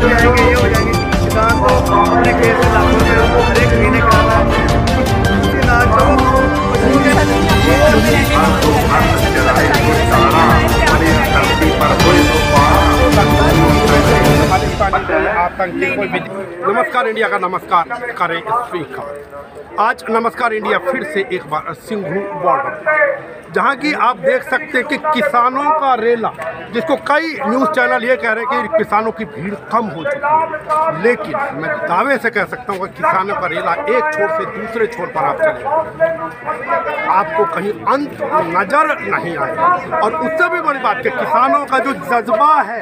हो जाएंगे, ये हो जाएंगे। किसान को अपने खेत से लाखों रुपये हर एक महीने कराना है, उसके इलाज तो नमस्कार इंडिया का नमस्कार करें स्वीकार। आज नमस्कार इंडिया फिर से एक बार सिंघू बॉर्डर, जहां की आप देख सकते हैं कि किसानों का रेला, जिसको कई न्यूज़ चैनल ये कह रहे हैं कि किसानों की भीड़ कम हो चुकी है, लेकिन मैं दावे से कह सकता हूं कि किसानों का रेला एक छोर से दूसरे छोर पर आप चले, आपको कहीं अंत नजर नहीं आएगा। और उससे भी बड़ी बात कि किसानों का जो जज्बा है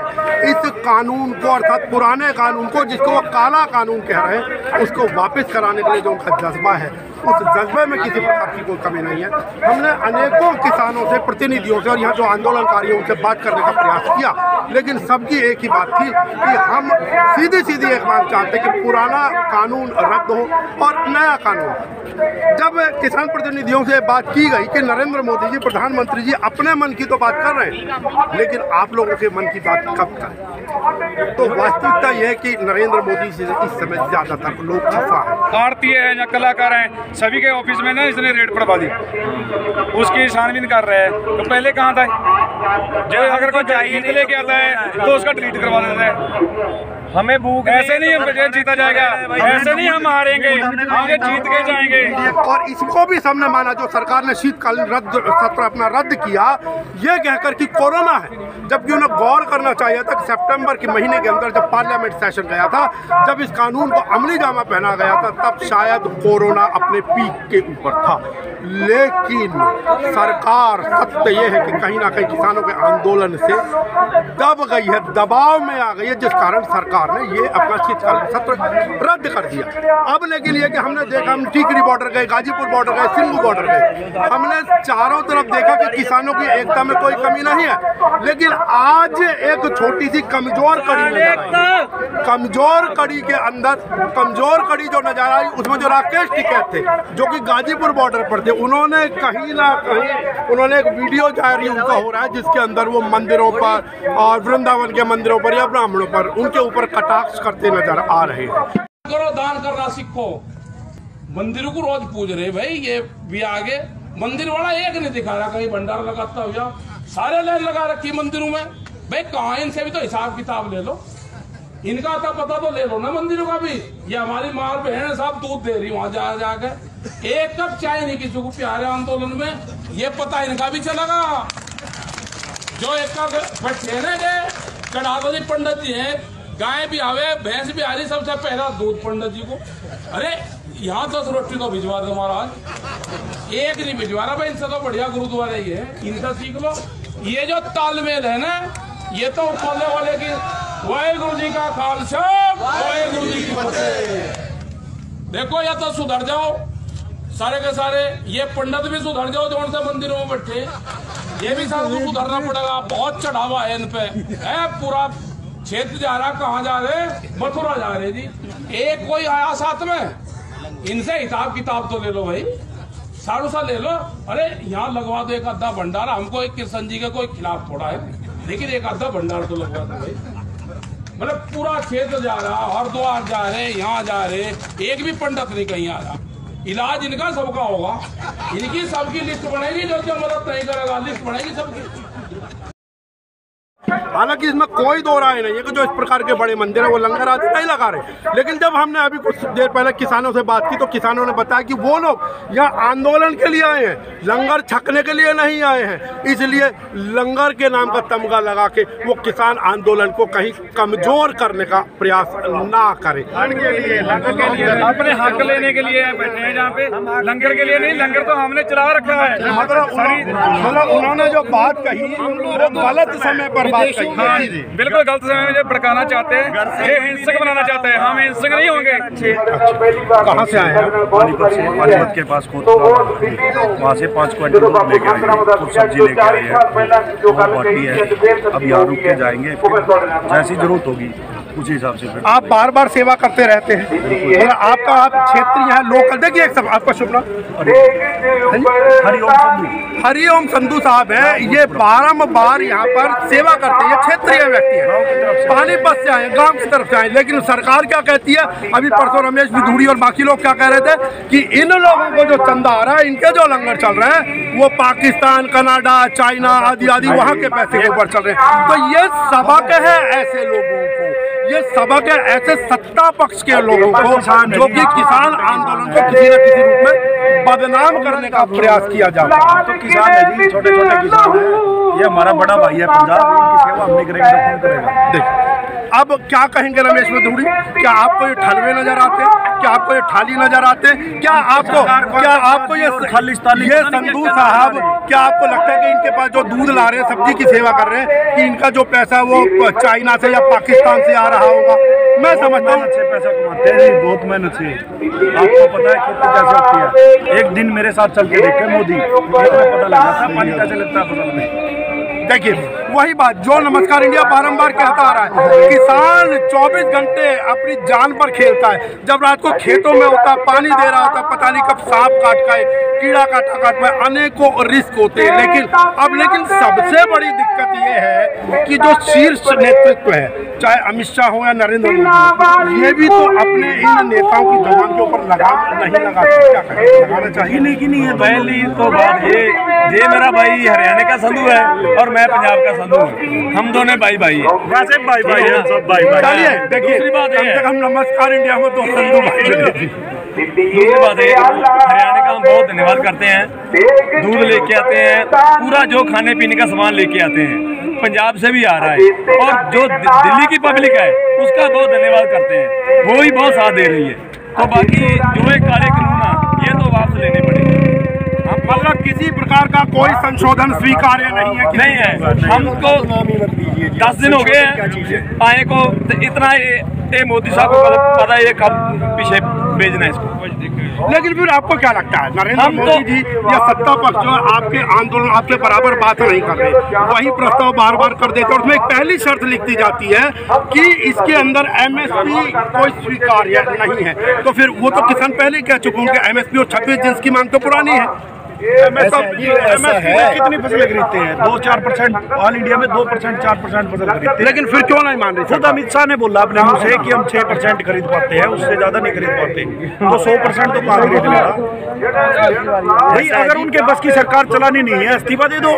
इस कानून को, अर्थात पुराने कानून को, जिसको वो काला कानून कह रहे हैं, उसको वापस कराने के लिए जो उनका जज्बा है, उस जज्बे में किसी प्रकार की कोई कमी नहीं है। हमने अनेकों किसानों से, प्रतिनिधियों से और यहाँ जो आंदोलनकारियों उनसे बात करने का प्रयास किया, लेकिन सबकी एक ही बात थी कि हम सीधी सीधी एक बात चाहते कि पुराना कानून रद्द हो और नया कानून। जब किसान प्रतिनिधियों से बात की गई कि नरेंद्र मोदी जी, प्रधानमंत्री जी अपने मन की तो बात कर रहे हैं, लेकिन आप लोगों के मन की बात कब करें, तो वास्तविकता यह है कि नरेंद्र मोदी से इस समय ज्यादातर लोग खफा है। आरती है या कलाकार हैं, सभी के ऑफिस में ना इसने रेड पड़वा दी, उसकी छानबीन कर रहे हैं। तो पहले कहाँ था, जो अगर कोई जीत लेके आता है तो उसका डिलीट करवा देता है। हमें भूख ऐसे नहीं हम जीता जाएगा, ऐसे नहीं हम हारेंगे, आगे जीत के जाएंगे। और इसको भी सबने माना, जो सरकार ने शीतकालीन सत्र अपना रद्द किया, ये कहकर कि कोरोना है, जबकि उन्हें गौर करना चाहिए था कि सितंबर के महीने के अंदर जब पार्लियामेंट सेशन गया था, जब इस कानून को अमली जामा पहना गया था, तब शायद कोरोना अपने पीक के ऊपर था। लेकिन सरकार, सत्य ये है कि कहीं ना कहीं किसानों के आंदोलन से दब गई है, दबाव में आ गई है, जिस कारण सरकार ने ये अपना शीतकालीन सत्र रद्द कर दिया। अब लेकिन ये कि हमने देखा, हम टीकरी बॉर्डर गए, गाजीपुर बॉर्डर गए, सिंघू बॉर्डर गए, हमने चारों तरफ देखा कि किसानों की एकता में कोई कमी नहीं है। लेकिन आज एक छोटी सी कमजोर कड़ी नजर आई, कमजोर कड़ी के अंदर कमजोर कड़ी जो नजर आई, उसमें जो राकेश टिकैत थे, जो कि गाजीपुर बॉर्डर पर थे, उन्होंने कहीं ना कहीं उन्होंने एक वीडियो जारी उनका हो रहा है, जिसके अंदर वो मंदिरों पर और वृंदावन के मंदिरों पर या ब्राह्मणों पर उनके ऊपर कटाक्ष करते नजर आ रहे हैं। करो, दान करना सीखो। मंदिरों को रोज पूज रहे भाई, ये भी आगे मंदिर वाला एक नहीं दिखा रहा, कहीं भंडार लगाता हुआ, सारे लाइन लगा रखी मंदिरों में। भाई कहाँ, इनसे भी तो हिसाब किताब ले लो, इनका तो पता तो ले लो ना मंदिरों का भी। ये हमारी माँ बहन सब दूध दे रही वहां जा जाके, एक कप चाय नहीं किसी को प्यारे आंदोलन में, ये पता इनका भी चलेगा। जो एक कप बैठे ना चढ़ा दो जी, पंडित जी है, गाय भी आवे, भैंस भी आ रही, सबसे पहला दूध पंडित जी को। अरे यहाँ 10 रोटी तो भिजवा दो महाराज, एक नहीं भिजवा रहा भाई, इनसे तो बढ़िया गुरुद्वारा ही है, इनसे सीख लो। ये जो तालमेल है ना, ये तो बोलने वाले की वाहेगुरु जी का खालसा, वाहेगुरु जी की फतेह। देखो या तो सुधर जाओ सारे के सारे, ये पंडित भी सुधर जाओ जो उनसे मंदिरों में बैठे, ये भी सबको सुधरना पड़ेगा। बहुत चढ़ावा है इन पे, है पूरा क्षेत्र जा रहा, कहाँ जा रहे, मथुरा जा रहे जी। एक कोई आया साथ में, इनसे हिसाब किताब तो ले लो भाई, सारू सा ले लो। अरे यहाँ लगवा दो एक आधा भंडार, हमको एक कृष्ण जी के कोई खिलाफ थोड़ा है, लेकिन एक आधा भंडार तो लगवा दो भाई। मतलब पूरा क्षेत्र जा रहा, हरिद्वार जा रहे, यहाँ जा रहे, एक भी पंडित नहीं कहीं आ रहा। इलाज इनका सबका होगा, इनकी सबकी लिस्ट बनेगी, जो जो मदद नहीं करेगा लिस्ट बनेगी सबकी। हालांकि इसमें कोई दो राय नहीं है कि जो इस प्रकार के बड़े मंदिर है वो लंगर आदि नहीं लगा रहे, लेकिन जब हमने अभी कुछ देर पहले किसानों से बात की, तो किसानों ने बताया कि वो लोग यहाँ आंदोलन के लिए आए हैं, लंगर छकने के लिए नहीं आए हैं। इसलिए लंगर के नाम का तमगा लगा के वो किसान आंदोलन को कहीं कमजोर करने का प्रयास ना करें। अपने हक लेने के लिए बैठे हैं जहाँ पे, लंगर के लिए नहीं। लंगर तो हमने चला रखा है। मतलब उन्होंने जो बात कही वो गलत समय पर बात कही। हाँ, बिल्कुल गलत समय में जो भड़काना चाहते हैं, ये हिंसक बनाना चाहते हैं, हम हिंसक नहीं होंगे। कहाँ से आए हैं? पानीपत के पास वहाँ से 5 क्विंटल लेके आए हैं, कुछ सब्जी लेके आए हैं, पार्टी है। अब यहाँ रुक के जाएंगे, जैसी जरूरत होगी उसी हिसाब से। आप बार बार सेवा करते रहते हैं, आपका आप क्षेत्र यहाँ लोकल, देखिए एक सब आपका शुभ नाम? हरिओम संधू साहब है, ये बारंबार यहाँ पर सेवा करते हैं, क्षेत्रीय व्यक्ति है, पानीपत से आए, गांव की तरफ से आए, लेकिन सरकार क्या कहती है, अभी परसों रमेश बिधूड़ी और बाकी लोग क्या कह रहे थे कि इन लोगों को जो चंदा आ रहा है, इनके जो लंगर चल रहे हैं वो पाकिस्तान, कनाडा, चाइना आदि आदि वहाँ के पैसे के ऊपर चल रहे हैं। तो ये सबक है ऐसे लोगों को, ये सबक है ऐसे सत्ता पक्ष के लोगों को जो कि किसान आंदोलन को किसी न किसी रूप में बदनाम करने का प्रयास किया जाता है। तो किसान है जी, छोटे छोटे किसान है, ये हमारा बड़ा भाई है पंजाब, इनकी सेवा हम नहीं करेंगे तो कौन करेगा। देखिए अब क्या कहेंगे रमेश बिधूड़ी, क्या आपको ये ठलवे नजर आते हैं, क्या आपको ये थाली नजर आते हैं, क्या आपको ये संधू साहब, क्या आपको लगता है कि इनके पास जो दूध ला रहे हैं, सब्जी की सेवा कर रहे हैं, कि इनका जो पैसा है वो चाइना से या पाकिस्तान से आ रहा होगा? मैं समझता हूँ अच्छे पैसा कमाते हैं, बहुत मेहनत से। आपको पता है खेती कैसे होती है, एक दिन मेरे साथ चल के देखे मोदी, पता लगा था पानी कैसे लगता है फसल में। देखिए वही बात जो नमस्कार इंडिया बारंबार कहता आ रहा है, किसान 24 घंटे अपनी जान पर खेलता है। जब रात को खेतों में होता, पानी दे रहा होता, पता नहीं कब सांप काट खाए, कीड़ा काट खाए, अनेकों रिस्क होते हैं। लेकिन सबसे बड़ी दिक्कत ये है कि जो शीर्ष नेतृत्व है, चाहे अमित शाह हो या नरेंद्र मोदी, ये भी तो अपने इन नेताओं की जबान के ऊपर लगाम नहीं लगाते। क्या करें, लगाना चाहिए नहीं कि नहीं है। पहली तो बात ये मेरा भाई हरियाणा का संधू है और मैं पंजाब का संधू हूँ, हम दोनों भाई भाई है, वैसे भाई भाई है, सब भाई भाई। चलिए देखिए, दूसरी बात है हम नमस्कार इंडिया में तो संधू भाई। दूसरी बात है हरियाणा का हम बहुत धन्यवाद करते हैं, दूध लेके आते हैं, पूरा जो खाने पीने का सामान लेके आते हैं, पंजाब से भी आ रहा है, और जो दिल्ली की पब्लिक है उसका बहुत धन्यवाद करते हैं, वो ही बहुत साथ दे रही है। तो बाकी जो है काले कानून ये तो वापस लेने पड़ेंगे। मतलब किसी प्रकार का कोई संशोधन स्वीकार्य नहीं है? नहीं है, हमको 10 दिन हो गए हैं आए को, इतना ये मोदी साहब को पता है ये कब पीछे भेजना है इसको। लेकिन फिर आपको क्या लगता है, नरेंद्र मोदी जी या सत्ता पक्ष जो आपके आंदोलन, आपके बराबर बात नहीं कर रहे, वही प्रस्ताव बार बार कर देते, और उसमें एक पहली शर्त लिख दी जाती है कि इसके अंदर MSP कोई स्वीकार्य नहीं है, तो फिर वो तो किसान पहले ही कह चुके हैं कि MSP और 26 जिन्स की मांग तो पुरानी है। कितनी फसलें खरीदते हैं? 2-4%, ऑल इंडिया में 2%, 4% फसल खरीदते हैं। लेकिन फिर क्यों नहीं मान रही? खुद अमित शाह ने बोला अपने मुंह से कि हम 6% खरीद पाते हैं, उससे ज्यादा नहीं खरीद पाते, तो 100% तो कहाँ खरीद लेगा भाई। अगर उनके बस की सरकार चलानी नहीं है, इस्तीफा दे दो।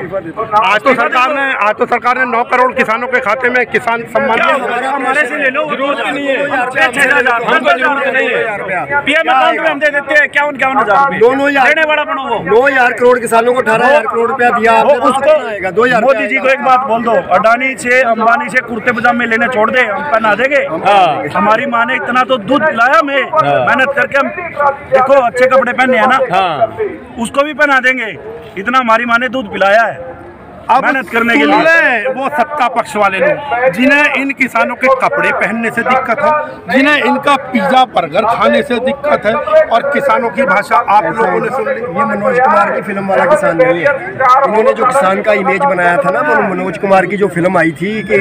आज तो सरकार ने 9 करोड़ किसानों के खाते में किसान सम्मान हमारे से ले लो, जरूरत नहीं है, 6,000 हमको जरूरत नहीं है। PM अकाउंट में हम दे देते हैं 51,000 दोनों देने वाला बनो। वो 9,000 करोड़ किसानों को 18,000 करोड़ रुपया दिया, उसको आएगा 2,000। मोदी जी को एक बात बोल दो, अडानी से अंबानी से कुर्ते पजामे लेने छोड़ दे, हम पहना देंगे। हमारी माँ ने इतना तो दूध पिलाया हमें, मेहनत करके हम देखो अच्छे कपड़े पहने हैं ना, उसको भी पहना देंगे, इतना हमारी माँ ने दूध पिलाया है मेहनत करने के लिए। वो सत्ता पक्ष वाले लोग जिन्हें इन किसानों के कपड़े पहनने से दिक्कत है, जिन्हें इनका पिज्जा बर्गर खाने से दिक्कत है, और किसानों की भाषा आप लोगों ने सुन ली। ये मनोज कुमार की फिल्म वाला किसान नहीं है, इन्होंने जो किसान का इमेज बनाया था ना, वो मनोज कुमार की जो फिल्म आई थी कि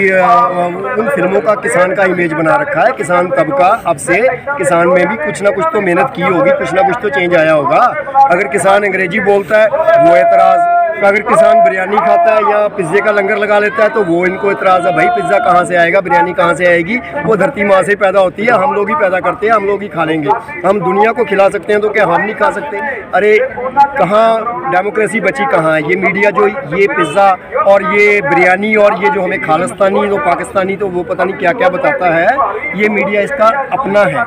उन फिल्मों का किसान का इमेज बना रखा है। किसान तबका अब से किसान में भी कुछ ना कुछ तो मेहनत की होगी, कुछ ना कुछ तो चेंज आया होगा। अगर किसान अंग्रेजी बोलता है वो एतराज़, अगर किसान बिरयानी खाता है या पिज्जे का लंगर लगा लेता है तो वो इनको इतराज़ है। भाई पिज्ज़ा कहाँ से आएगा, बिरयानी कहाँ से आएगी, वो धरती माँ से पैदा होती है, हम लोग ही पैदा करते हैं, हम लोग ही खा लेंगे। हम दुनिया को खिला सकते हैं तो क्या हम नहीं खा सकते? अरे कहाँ डेमोक्रेसी बची, कहाँ है? ये मीडिया जो ये पिज़्ज़ा और ये बिरयानी और ये जो हमें खालिस्तानी तो पाकिस्तानी तो वो पता नहीं क्या क्या बताता है, ये मीडिया इसका अपना है,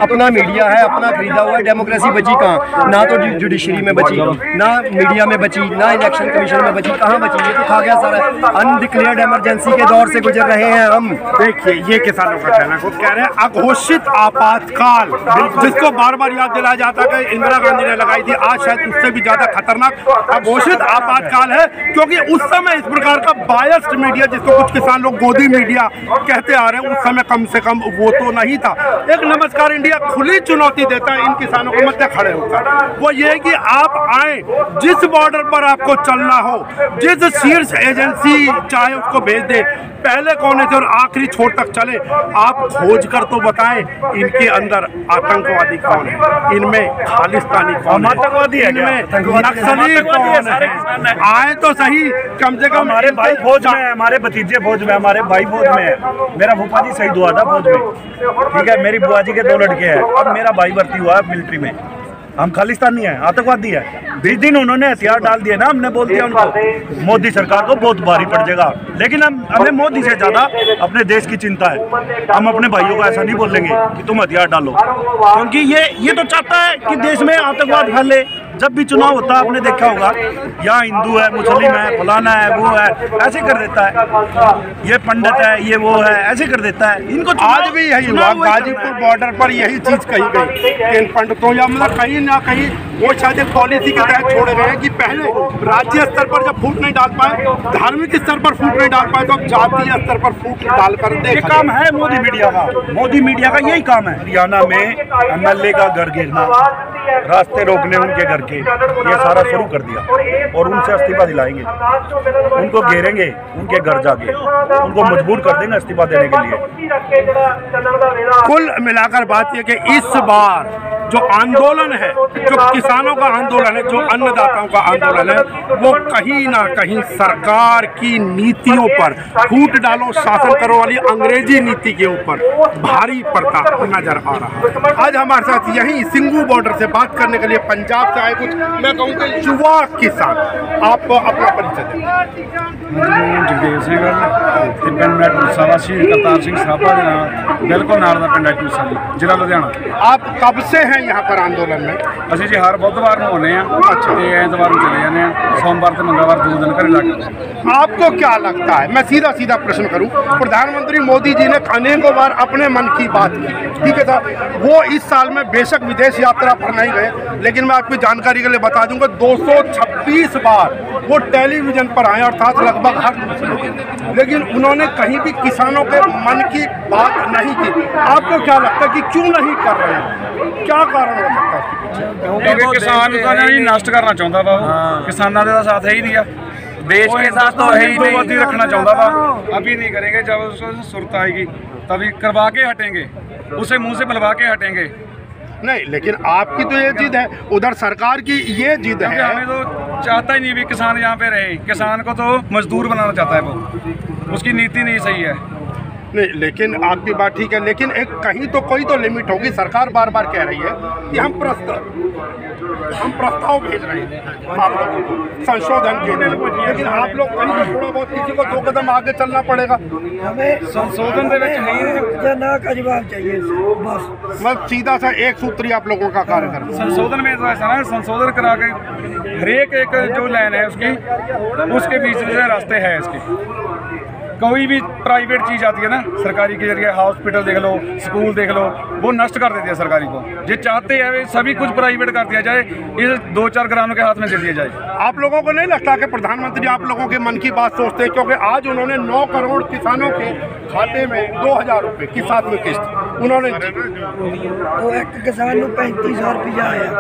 अपना मीडिया है, अपना खरीदा हुआ है। डेमोक्रेसी बची कहाँ? ना तो जुडिशरी में बची, ना मीडिया में बची, ना इलेक्शन कमीशन में बची, कहाँ बची? ये तो खा गया सारा। अनडिक्लेयर्ड इमरजेंसी के दौर से गुजर रहे हैं हम। देखिए ये किसानों का कहना, खुद कह रहे हैं अघोषित आपातकाल, जिसको बार बार याद दिलाया जाता है कि इंदिरा गांधी ने लगाई थी, आज शायद उससे भी ज्यादा खतरनाक अघोषित आपातकाल है, क्योंकि उस समय इस प्रकार का बायस्ड मीडिया, जिसको कुछ किसान लोग गोदी मीडिया कहते आ रहे हैं, उस समय कम से कम वो तो नहीं था। एक नमस्कार इंडिया खुली चुनौती देता है इन किसानों के मध्य खड़े होकर, वो ये है कि आप आए, जिस बॉर्डर पर आपको चलना हो, जिस शीर्ष एजेंसी चाहे उसको भेज दे, पहले कोने से और आखिरी छोर तक चले, आप खोज कर तो बताएं इनके अंदर आतंकवादी कौन है, इनमें खालिस्तानी कौन है, इनमें नक्सली कौन है, आए तो सही कम से कम। हमारे भाई फौज में है, हमारे भतीजे फौज में, हमारे भाई फौज में है। मेरा फूफा जी शहीद हुआ था फौज में, ठीक है। मेरी बुआ जी के 2 लड़के हैं, अब मेरा भाई भर्ती हुआ है मिलिट्री में। हम खालिस्तानी हैं, आतंकवादी है। 20 दिन उन्होंने हथियार डाल दिए ना, हमने बोल दिया उनको मोदी सरकार को बहुत भारी पड़ जाएगा, लेकिन हमें मोदी से ज्यादा अपने देश की चिंता है। हम अपने भाइयों को ऐसा नहीं बोलेंगे कि तुम हथियार डालो, क्योंकि ये तो चाहता है कि देश में आतंकवाद फैले। जब भी चुनाव होता है आपने देखा होगा, यहाँ हिंदू है, मुस्लिम है, फलाना है, वो है, ऐसे कर देता है। ये पंडित है, ये वो है, ऐसे कर देता है। इनको आज भी यही हुआ, गाजीपुर बॉर्डर पर यही चीज कही गई कि इन पंडितों या मतलब कहीं ना कहीं वो शायद एक पॉलिसी के तहत छोड़े गए कि पहले राज्य स्तर पर जब फूट नहीं डाल पाए, धार्मिक स्तर पर फूट नहीं डाल पाए, तो जातीय स्तर पर फूट डालकर ये काम है मोदी मीडिया का। मोदी मीडिया का यही काम है। हरियाणा में MLA का घर घेरना, रास्ते रोकने उनके घर के, ये सारा शुरू कर दिया और उनसे इस्तीफा दिलाएंगे। उनको घेरेंगे उनके घर जाके, उनको मजबूर कर देंगे इस्तीफा देने के लिए। कुल मिलाकर बात यह कि इस बार जो आंदोलन है, जो किसानों का आंदोलन है, जो अन्नदाताओं का आंदोलन है, वो कहीं ना कहीं सरकार की नीतियों पर, फूट डालो शासन करो वाली अंग्रेजी नीति के ऊपर भारी पड़ता नजर आ रहा है। आज हमारे साथ यही सिंघू बॉर्डर से बात करने के लिए पंजाब से आए कुछ, मैं कहूँगा युवा किसान, आप अपना परिचय दें। जगदेव सिंह पिंड टूसा शहीद करतार सिंह साहबा के नाम बिल्कुल नाल दा पिंड टूसा जिला लुधियाना। आप कब से हैं यहाँ पर आंदोलन में? ਅਸੀਂ ਜੀ हर बुधवार ਨੂੰ आने अच्छा। ਤੇ ਐਤਵਾਰ ਨੂੰ चले जाने हैं, सोमवार से मंगलवार 2 दिन घर लग। आपको क्या लगता है, मैं सीधा सीधा प्रश्न करूं, प्रधानमंत्री मोदी जी ने अनेकों बार अपने मन की बात की, ठीक है साहब, वो इस साल में बेशक विदेश यात्रा पर नहीं गए, लेकिन मैं आपकी जानकारी के लिए बता दूंगा 226 बार वो टेलीविजन पर आए, अर्थात लगभग हर, लेकिन उन्होंने कहीं भी किसानों के मन की बात नहीं की। आपको क्या लगता है कि क्यों नहीं कर रहे हैं, क्या कारण हो सकता है? क्योंकि किसान का नहीं नष्ट करना चाहता वा, किसानों का साथ है ही नहीं, देश के साथ तो है ही नहीं, रखना चाहता वा। अभी नहीं करेंगे, जब उसको सुरत आएगी तभी करवा के हटेंगे, उसे मुंह से बुलवा के हटेंगे। नहीं, लेकिन आपकी तो ये जिद है, उधर सरकार की ये जिद है। हमें तो चाहता ही नहीं भी किसान यहाँ पे रहे, किसान को तो मजदूर बनाना चाहता है वो, उसकी नीति नहीं सही है। नहीं, लेकिन आपकी बात ठीक है, लेकिन एक कहीं तो कोई तो लिमिट होगी। सरकार बार बार कह रही है कि हम प्रस्ताव भेज रहे हैं आप लोगों को संशोधन के लिए, लेकिन आप लोग कहीं भी थोड़ा बहुत किसी को 2 कदम आगे चलना पड़ेगा। हमें संशोधन ना का जवाब चाहिए बस सीधा सा एक सूत्री आप लोगों का कार्यक्रम। संशोधन में तो ऐसा ना, संशोधन करा के हरेक एक जो लाइन है उसके बीच से रास्ते है इसके। कोई भी प्राइवेट चीज़ आती है ना, सरकारी के जरिए हॉस्पिटल देख लो, स्कूल देख लो, वो नष्ट कर देती है सरकारी को। जो चाहते हैं सभी कुछ प्राइवेट कर दिया जाए, इस 2-4 ग्रामों के हाथ में दे दिया जाए। आप लोगों को नहीं लगता कि प्रधानमंत्री आप लोगों के मन की बात सोचते हैं? क्योंकि आज उन्होंने 9 करोड़ किसानों के खाते में 2000 रुपये की 7वीं किस्त उन्होंने तो एक किसान को 3500 रुपया आया,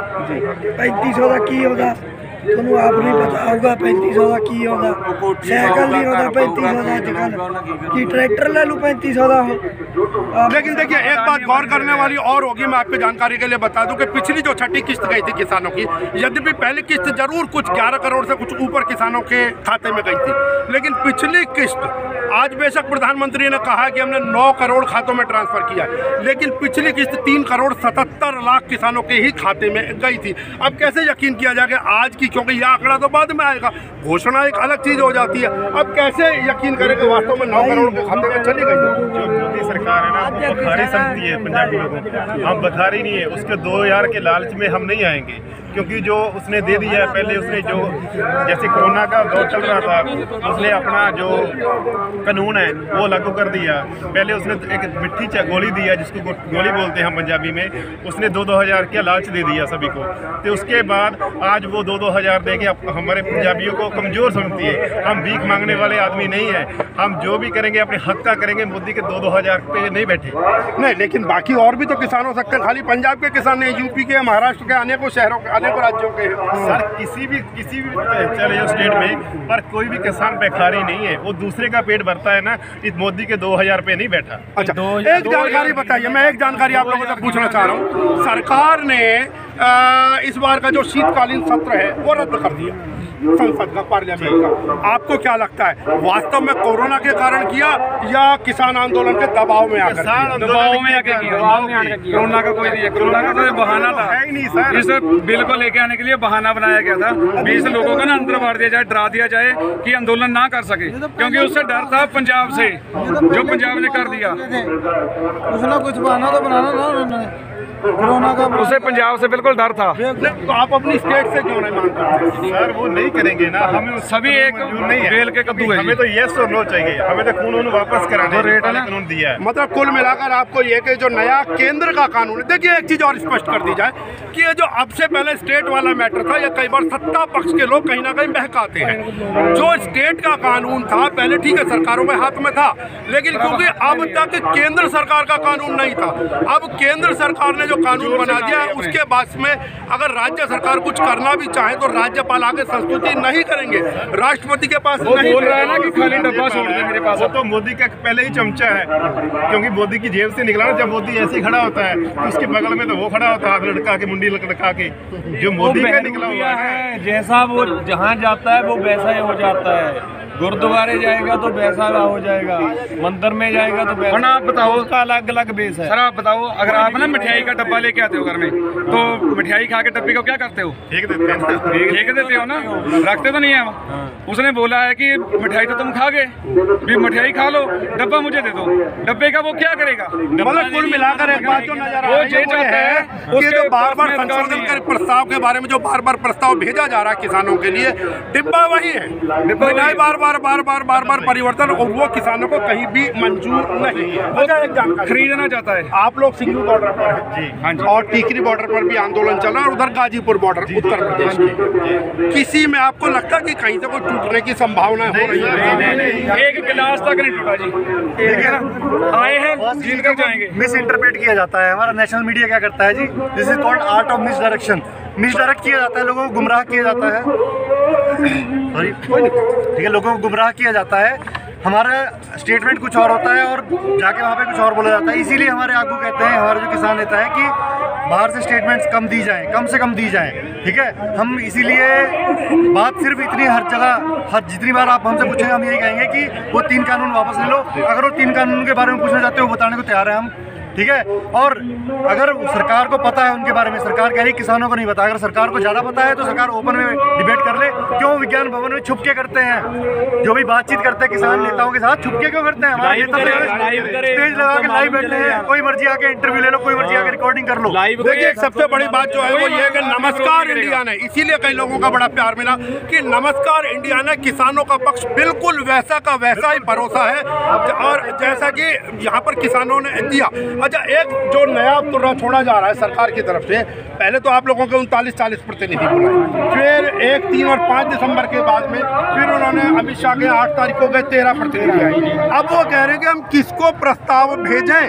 3500 का की होगा ਤੁਹਾਨੂੰ आप नहीं पता होगा, 3500 का की होगा, साइकिल नहीं होगा 3500 का आजकल कि ट्रैक्टर ले लूँ 3500 का। लेकिन देखिए एक बात गौर करने वाली और होगी, मैं आपकी जानकारी के लिए बता दूं कि पिछली जो 6ठी किस्त गई थी किसानों की, यद्यपि पहली किस्त जरूर कुछ 11 करोड़ से कुछ ऊपर किसानों के खाते में गई थी, लेकिन पिछली किस्त आज बेशक प्रधानमंत्री ने कहा कि हमने 9 करोड़ खातों में ट्रांसफर किया, लेकिन पिछली किस्त 3 करोड़ 77 लाख किसानों के ही खाते में गई थी। अब कैसे यकीन किया जाए कि आज की, क्योंकि यह आंकड़ा तो बाद में आएगा, घोषणा एक अलग चीज हो जाती है, अब कैसे यकीन करें कि वास्तव में 9 करोड़ के खाते में चली गई? जो मोदी सरकार है ना, वो बखारी समझती है पंजाबी लोगों को। हम बखारी नहीं है, उसके 2000 के लालच में हम नहीं आएंगे, क्योंकि जो उसने दे दिया है पहले, उसने जो जैसे कोरोना का दौर चल रहा था, उसने अपना जो कानून है वो लागू कर दिया। पहले उसने एक मिट्टी गोली दिया, जिसको गोली बोलते हैं हम पंजाबी में, उसने 2-2 हज़ार का लालच दे दिया सभी को। तो उसके बाद आज वो 2-2 हज़ार दे के हमारे पंजाबियों को कमज़ोर समझती है। हम भीख मांगने वाले आदमी नहीं है, हम जो भी करेंगे अपने हक का करेंगे, मोदी के 2-2 हज़ार पे नहीं बैठे। नहीं, लेकिन बाकी और भी तो किसान हो सकते हैं, खाली पंजाब के किसान नहीं, यूपी के, महाराष्ट्र के, अनेकों शहरों के, अनेक राज्यों के हैं। सर किसी भी चलिए स्टेट में पर कोई भी किसान बेकारी नहीं है, वो दूसरे का पेट भरता है ना। इस मोदी के 2000 पे नहीं बैठा। अच्छा, एक जानकारी बताइए, मैं एक जानकारी आप लोगों से पूछना चाह रहा हूँ। सरकार ने इस बार का जो शीतकालीन सत्र है वो रद्द कर दिया, संसद का, पार्लियामेंट का। आपको क्या लगता है, वास्तव में कोरोना के कारण किया या किसान आंदोलन के दबाव में आकर? दबाव में आके किया। कोरोना का कोई नहीं है, कोरोना का तो बहाना था, है ही नहीं सर। इस बिल को लेके आने के लिए बहाना बनाया गया था। 20 लोगों को ना अंदर बांट दिया जाए, डरा दिया जाए कि आंदोलन ना कर सके, क्योंकि उससे डर था पंजाब से, जो पंजाब ने कर दिया। कुछ ना कुछ बहाना तो बनाना ना उन्होंने, कोरोना का उसे पंजाब से बिल्कुल डर था। तो आप अपनी स्टेट से क्यों नहीं मानते? सर वो नहीं करेंगे ना, हमें सभी एक नहीं है। बेल के कद्दू है। हमें तो यस और नो चाहिए, हमें तो कानून वापस कराने रेट है ना, कानून दिया है। मतलब कुल मिलाकर आपको ये कि जो नया केंद्र का कानून है, देखिए एक चीज और स्पष्ट कर दी जाए कि ये जो अब से पहले स्टेट वाला मैटर था, ये कई बार सत्ता पक्ष के लोग कहीं ना कहीं बहकाते हैं। जो स्टेट का कानून था पहले, ठीक है, सरकारों में हाथ में था, लेकिन क्योंकि अब तक केंद्र सरकार का कानून नहीं था, अब केंद्र सरकार ने जो कानून बना दिया है, उसके बाद में अगर राज्य सरकार कुछ करना भी चाहे तो राज्यपाल आगे संस्तुति नहीं करेंगे, राष्ट्रपति के पास नहीं बोल रहा है ना कि खाली डब्बा छोड़ दे मेरे पास। वो तो मोदी का पहले ही चमचा है, क्योंकि मोदी की जेब से निकला ना। जब मोदी ऐसे ही खड़ा होता है तो उसके बगल में तो वो खड़ा होता है, लड़का के मुंडी लटका के, जो मोदी का निकला हुआ है। जैसा वो जहाँ जाता है वो वैसा ही हो जाता है। गुरुद्वारे जाएगा तो वैसा हो जाएगा, मंदिर में जाएगा तो वैसा। आप बताओ, उसका अलग अलग बेस है। सर आप बताओ, अगर आप ना मिठाई का डब्बा लेके आते हो घर में, तो मिठाई खा के डब्बे को क्या करते हो? फेंक देते हैं ना। फेंक देते हो ना, रखते तो नहीं है। उसने बोला है कि मिठाई तो तुम खा गए, भी मिठाई खा लो, डब्बा मुझे दे दो। डब्बे का वो क्या करेगा? मतलब कुल मिलाकर एक बात जो नजर आ वो रही ये चाहता है कि जो बार बार संशोधन के प्रस्ताव के बारे में जो बार बार प्रस्ताव भेजा जा रहा है किसानों के लिए, डिब्बा वही है, मिठाई बार बार परिवर्तन, और वो किसानों को कहीं भी मंजूर नहीं है। एक जानकारी खरीदना चाहता है। आप लोग सिंगू बॉर्डर पर हैं जी, हाँ जी, और टीकरी बॉर्डर पर भी आंदोलन चल रहा है, और उधर गाजीपुर बॉर्डर उत्तर प्रदेश की, किसी में आपको लगता है कि कहीं से कोई टूटने की संभावना हो रही है? एक गिलास तक नहीं टूटा जी, ठीक है ना, आए हैं जीत कर जाएंगे। मिस इंटरप्रेट किया जाता है, हमारा नेशनल मीडिया क्या करता है जी, this is called art of misdirection. Misdirect किया जाता है, लोगों को गुमराह किया जाता है, सॉरी ठीक है, लोगों को गुमराह किया जाता है। हमारा स्टेटमेंट कुछ और होता है और जाके वहाँ पे कुछ और बोला जाता है। इसीलिए हमारे आगू कहते हैं, हमारे जो किसान नेता है, कि बाहर से स्टेटमेंट्स कम दी जाएं, कम से कम दी जाएं, ठीक है। हम इसीलिए बात सिर्फ इतनी हर जगह, हर जितनी बार आप हमसे पूछेंगे हम यही कहेंगे कि वो 3 कानून वापस ले लो। अगर वो 3 कानून के बारे में पूछना चाहते हो, बताने को तैयार है हम, ठीक है। और अगर सरकार को पता है उनके बारे में, सरकार कह रही किसानों को नहीं पता। अगर सरकार को ज़्यादा पता है तो सरकार ओपन में डिबेट कर ले। क्यों विज्ञान भवन में छुप के करते हैं? जो भी बातचीत करते हैं किसान नेताओं के साथ, छुप के क्यों करते हैं? हमारे नेता स्टेज लगा के लाइव बैठे हैं, कोई मर्जी आके इंटरव्यू ले लो, कोई मर्जी आके रिकॉर्डिंग कर लो। देखिए, सबसे बड़ी बात जो है वो ये है कि नमस्कार इंडिया ने, इसीलिए कई लोगों का बड़ा प्यार मिला कि नमस्कार इंडिया ने किसानों का पक्ष बिल्कुल वैसा का वैसा ही भरोसा है, और जैसा कि यहाँ पर किसानों ने दिया। अच्छा, एक जो नया तुर्रा छोड़ा जा रहा है सरकार की तरफ से, पहले तो आप लोगों के 39-40 प्रतिनिधि बुलाए, फिर 1, 3 और 5 दिसंबर के बाद में फिर उन्होंने अमित शाह के 8 तारीख को गए 13 प्रतिनिधि आए। अब वो कह रहे हैं कि हम किसको प्रस्ताव भेजें,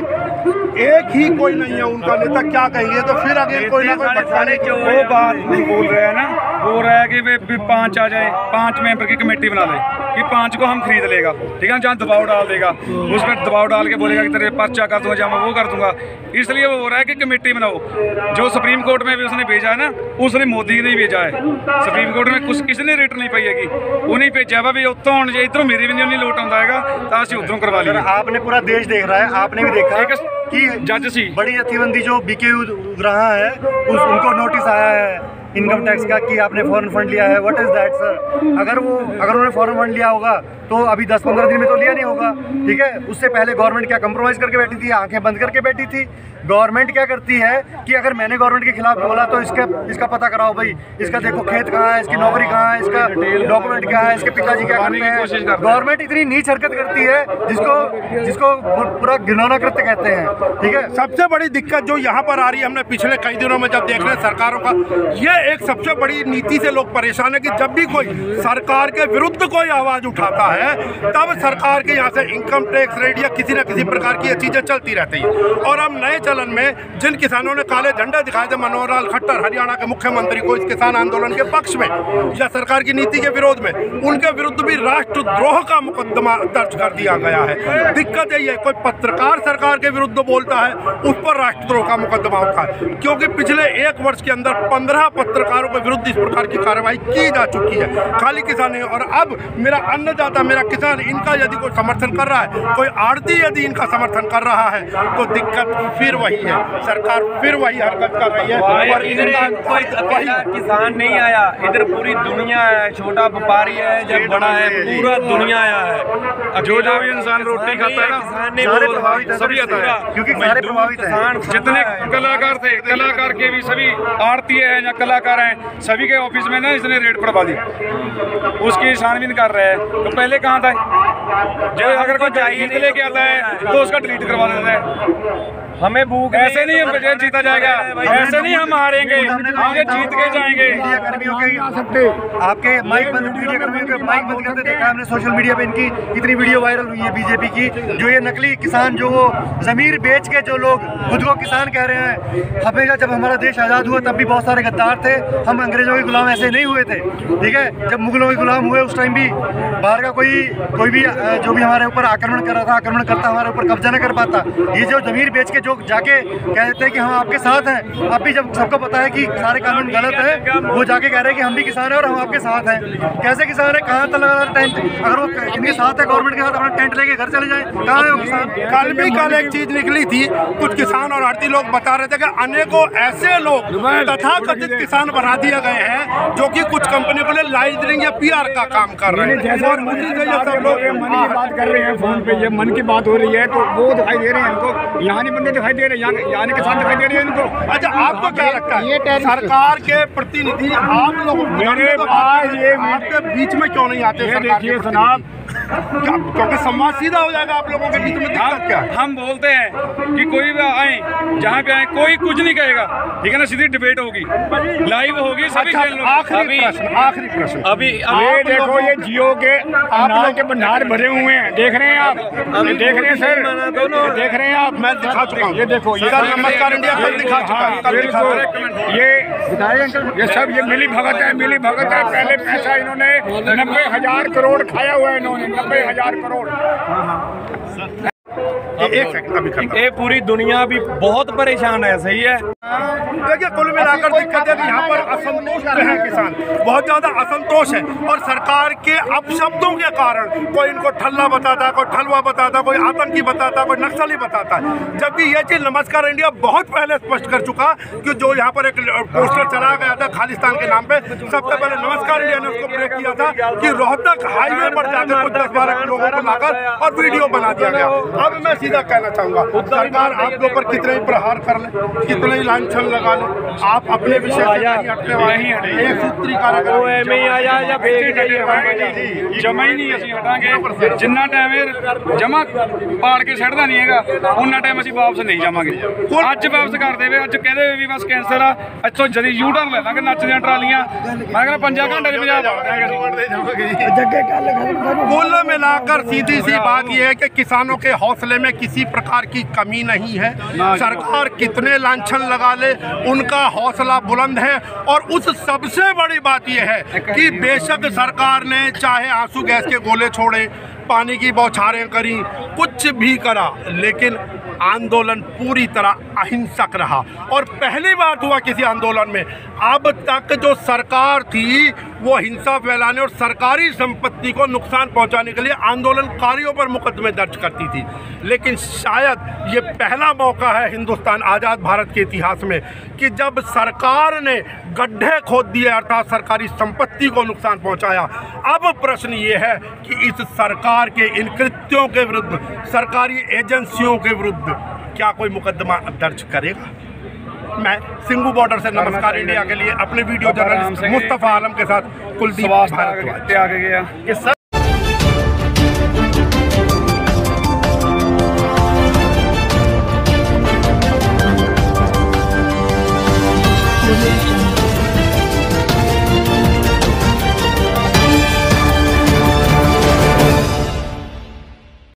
एक ही कोई नहीं है उनका नेता, क्या कहेंगे? तो फिर अगर कोई ना कोई भटकाने की वो बात नहीं बोल रहे हैं ना, बोल रहा है कि वे 5 आ जाए, 5 मेंबर की कमेटी बना ले कि 5 को हम खरीद लेगा, ठीक है, जहाँ दबाव डाल देगा, उस पर दबाव डाल के बोलेगा कि तेरे पर्चा कर दूंगा, जहाँ मैं वो कर दूंगा। इसलिए वो हो रहा है कि कमेटी बनाओ। जो सुप्रीम कोर्ट में भी उसने भेजा है ना, उसने मोदी ने भेजा है। सुप्रीम कोर्ट में कुछ किसी ने रेट नहीं पाईगी, उन्हें भेजा वा भी उत्तों होने चाहिए, इधरों मेरी भी नहीं लोट आता है तो असं उधरों करवा लिया। आपने पूरा देश देख रहा है, आपने भी देखा कि जज सी बड़ी अतिबंदी जो बीके रहा है, उनको नोटिस आया है इनकम टैक्स का कि आपने फॉरेन फंड लिया है। What is that sir? अगर उन्होंने फॉरेन फंड लिया होगा तो अभी 10-15 दिन में तो लिया नहीं होगा, ठीक है। उससे पहले गवर्नमेंट क्या कंप्रोमाइज़ करके बैठी थी, आंखें बंद करके बैठी थी। गवर्नमेंट क्या करती है कि अगर मैंने गवर्नमेंट के खिलाफ बोला तो इसका पता कराओ भाई, इसका देखो खेत कहाँ है, इसकी नौकरी कहाँ है, इसका डॉक्यूमेंट क्या है, इसके पिताजी क्या करते हैं। गवर्नमेंट इतनी नीच हरकत करती है जिसको पूरा घिनौना कृत्य कहते हैं, ठीक है। सबसे बड़ी दिक्कत जो यहाँ पर आ रही है, हमने पिछले कई दिनों में जब देख रहे हैं सरकारों का, ये एक सबसे बड़ी नीति से लोग परेशान है कि जब भी कोई सरकार के विरुद्ध कोई आवाज उठाता है तब सरकार के यहाँ से इनकम टैक्स रेट या किसी न किसी प्रकार की ये चीजें चलती रहती है। और अब नए चलन में जिन किसानों ने काले झंडे दिखाए थे मनोहर लाल खट्टर हरियाणा के मुख्यमंत्री को इस किसान आंदोलन के पक्ष में या सरकार की नीति के विरोध में, उनके विरुद्ध भी राष्ट्रद्रोह का मुकदमा दर्ज कर दिया गया है। दिक्कत यही है, कोई पत्रकार सरकार के विरुद्ध बोलता है उस पर राष्ट्रद्रोह का मुकदमा उठा है, क्योंकि पिछले 1 वर्ष के अंदर 15 पत्रकारों के विरुद्ध इस प्रकार की कार्रवाई की जा चुकी है। खाली किसान है और अब मेरा अन्नदाता मेरा किसान इनका यदि कोई समर्थन कर रहा है, कोई आड़ती यदि इनका समर्थन कर रहा है तो दिक्कत फिर वही है, सरकार फिर वही हरकत कर रही है। और कोई अकेला किसान नहीं आया, इधर पूरी दुनिया है, छोटा व्यापारी है जब बड़ा है, पूरा दुनिया आया है। जो भी इंसान रोटी खाता है ना सभी आता है, क्योंकि सारे प्रभावित हैं। जितने कलाकार थे, कलाकार के भी सभी आड़ती हैं या कलाकार हैं, सभी के ऑफिस में ना इसने रेड पड़वा दी, उसकी छानबीन कर रहे हैं। तो पहले कहाँ था, जो अगर कोई चाहिए लेके आता है तो उसका डिलीट करवा देता है। हमें भूख ऐसे नहीं हम जीता जाएगा, ऐसे नहीं हम हारेंगे, आगे जीत के जाएंगे। मीडिया कर्मियों के आ सकते आपके माइक बंद, मीडिया कर्मियों के माइक बंद करते देखा हमने सोशल मीडिया पे। इनकी इतनी वीडियो वायरल हुई है बीजेपी की, जो ये नकली किसान जो वो जमीर बेच के जो लोग खुद को किसान कह रहे हैं। हमेशा जब हमारा देश आज़ाद हुआ तब भी बहुत सारे गद्दार थे, हम अंग्रेजों के गुलाम ऐसे नहीं हुए थे, ठीक है। जब मुगलों के गुलाम हुए उस टाइम भी बाहर का कोई भी जो भी हमारे ऊपर आक्रमण कर रहा था, आक्रमण करता हमारे ऊपर कब्जा न कर पाता। ये जो जमीर बेच के जो जाके कह देते हैं कि हम आपके साथ हैं, अब भी जब सबको पता है कि सारे कानून गलत है, वो जाके कह रहे हैं कि हम भी किसान हैं और हम आपके साथ हैं। कैसे किसान है, कहाँ तक लगा टेंट, अगर वो इनके साथ है गवर्नमेंट के साथ अपना टेंट लेके घर चले जाए, कहाँ है वो किसान। कल एक चीज निकली थी, कुछ किसान और आड़ती लोग बता रहे थे कि अनेकों ऐसे लोग तथाकथित किसान बना दिए गए हैं जो कि कुछ कंपनी को लाइजरिंग या PR का काम कर रहे हैं। और उसी से ये सब लोग मन की बात कर रहे हैं फोन पे, ये मन की बात हो रही है तो वो दिखाई दे रहे हैं इनको, यहाँ नहीं बंदे दिखाई दे रहे हैं, यहाँ किसान दिखाई दे रहे हैं इनको। अच्छा, आपको क्या लगता है सरकार के प्रतिनिधि आप लोग मेरे पास ये आपके बीच में क्यों नहीं आते? देखिए जनाब, क्योंकि संवाद सीधा हो जाएगा आप लोगों के बीच में। दिक्कत क्या है? हम बोलते हैं कि कोई भी आए, जहाँ पे आए, कोई कुछ नहीं कहेगा, ठीक है ना, सीधी डिबेट होगी, लाइव होगी, सभी खेल लो। आखिरी प्रश्न अभी ये देखो, ये जियो के अनाज के भंडार भरे हुए हैं, देख रहे हैं आप, देख रहे हैं सर, देख रहे हैं आप, मैं दिखा चुका हूँ। ये देखो, ये नमस्कार इंडिया कल दिखा चुका है। ये सब ये मिली भगत है, मिली भगत है। पहले पैसा इन्होंने 90,000 करोड़ खाया हुआ है, इन्होंने 90,000 करोड़। ये पूरी दुनिया भी बहुत परेशान है, सही है। देखिए, कुल मिलाकर दिक्कत है कि यहाँ पर असंतुष्ट है किसान, बहुत ज्यादा असंतोष है। और सरकार के अपशब्दों के कारण कोई इनको ठल्ला बताता है, कोई ठलवा बताता है, कोई आतंकी बताता है, कोई नक्सली बताता है। जबकि ये चीज नमस्कार इंडिया बहुत पहले स्पष्ट कर चुका कि जो यहाँ पर एक पोस्टर चला गया था खालिस्तान के नाम पे, सबसे पहले नमस्कार इंडिया ने उसको ब्रेक किया था कि रोहतक हाईवे पर जाकर कुछ 10-12 लोगों को लाकर और वीडियो बना दिया गया। अब मैं सीधा कहना चाहूंगा, सरकार आप लोग पर कितने ही प्रहार कर ले, कितने ही लांछन लगा ले, आप अपने विषय से नहीं हटने वाले हैं। एक सूत्री कार्यक्रम जमा ही नहीं असं हटांगे, जिन्ना टाइम जमा पाड़ के छड़दा नहीं है उन्ना टाइम असं वापस नहीं जावांगे। अज वापस कर दे, अज कहते भी बस कैंसर आ, इतों जदी यूटर्न ले लांगे नचदियां ट्रालियां, मैं कहना 5 घंटे पंजाब कुल मिलाकर सीधी सी बात यह है कि किसानों के हौसले में किसी प्रकार की कमी नहीं है। सरकार कितने लांछन लगा ले, उनका हौसला बुलंद है। और उस सबसे बड़ी बात यह है कि बेशक सरकार ने चाहे आंसू गैस के गोले छोड़े, पानी की बौछारें करी, कुछ भी करा, लेकिन आंदोलन पूरी तरह अहिंसक रहा। और पहली बात हुआ किसी आंदोलन में, अब तक जो सरकार थी वो हिंसा फैलाने और सरकारी संपत्ति को नुकसान पहुंचाने के लिए आंदोलनकारियों पर मुकदमे दर्ज करती थी। लेकिन शायद ये पहला मौका है हिंदुस्तान आज़ाद भारत के इतिहास में कि जब सरकार ने गड्ढे खोद दिए, अर्थात सरकारी संपत्ति को नुकसान पहुंचाया। अब प्रश्न ये है कि इस सरकार के इन कृत्यों के विरुद्ध, सरकारी एजेंसियों के विरुद्ध क्या कोई मुकदमा दर्ज करेगा? मैं सिंघू बॉर्डर से नमस्कार इंडिया के लिए अपने वीडियो जर्नलिस्ट मुस्तफा आलम के साथ कुलदीप भारद्वाज।